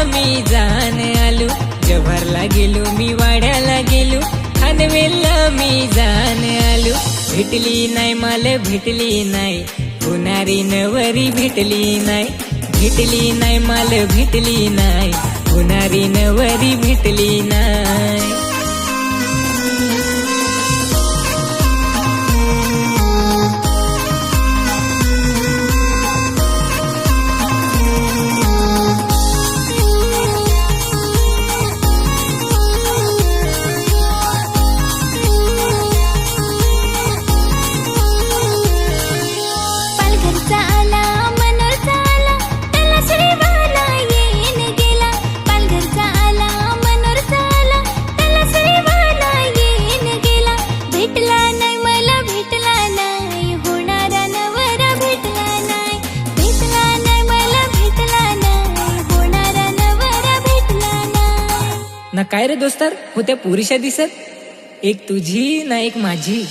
मी जाण आलो, जव्हारला गेलो मी वाड्याला गेलो, खानवेलला मी जाण आलो. भेटली नाही मला भेटली नाही, होणारी नवरी भेटली नाही. भेटली नाही मला भेटली नाही, होणारी नवरी भेटली नाही. ना काय रे दोस्तार, होत्या पुरुषा दिसत, एक तुझी ना एक माझी.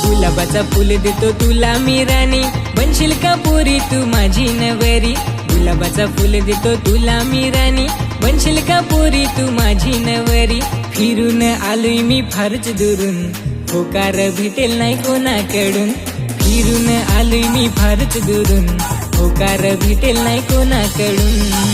गुलाबाचा फुल देतो तुला मी राणी, बनशील का पोरी तू माझी नवरी. गुलाबाचा फुल देतो तुला मी राणी, बनशील का पोरी तू माझी नवरी. फिरून आलोय मी फारच दुरून, होकार भेटेल नाही कोणाकडून. फिरून आलोय मी फारच दुरून, होकार भेटेल नाही कोणाकडून.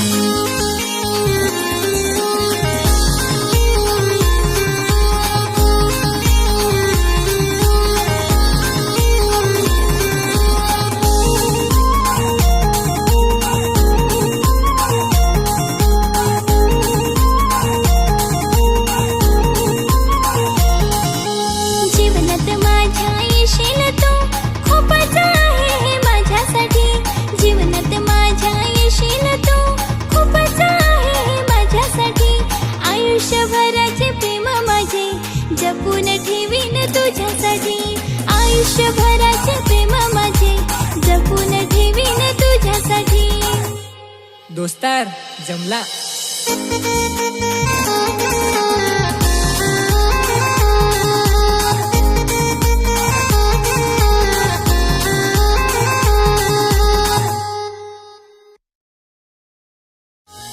आयुष्यभराचे प्रेम माझे जपून ठेवीन तुझ्यासाठी. आयुष्यभराचे प्रेम माझे जपून ठेवीन तुझ्यासाठी. दोस्तार जमला.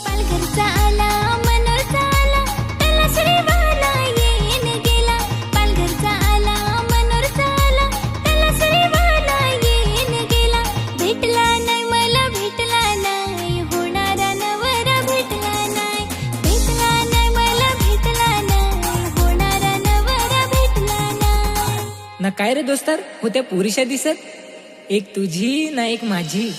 पालघरचा आला मनोरचा आला, त्याला श्रीवाला येईन गेला. पालघरचा आला मनोरचा आला, त्याला श्रीवाला येईन गेला. भेटला नाही मला भेटला नाही, होणारा नवरा भेटला नाही. भेटला नाही मला भेटला नाही, होणारा नवरा भेटला नाही. ना काय रे दोस्तार, होत्या पुरुषा दिसत, एक तुझी ना एक माझी.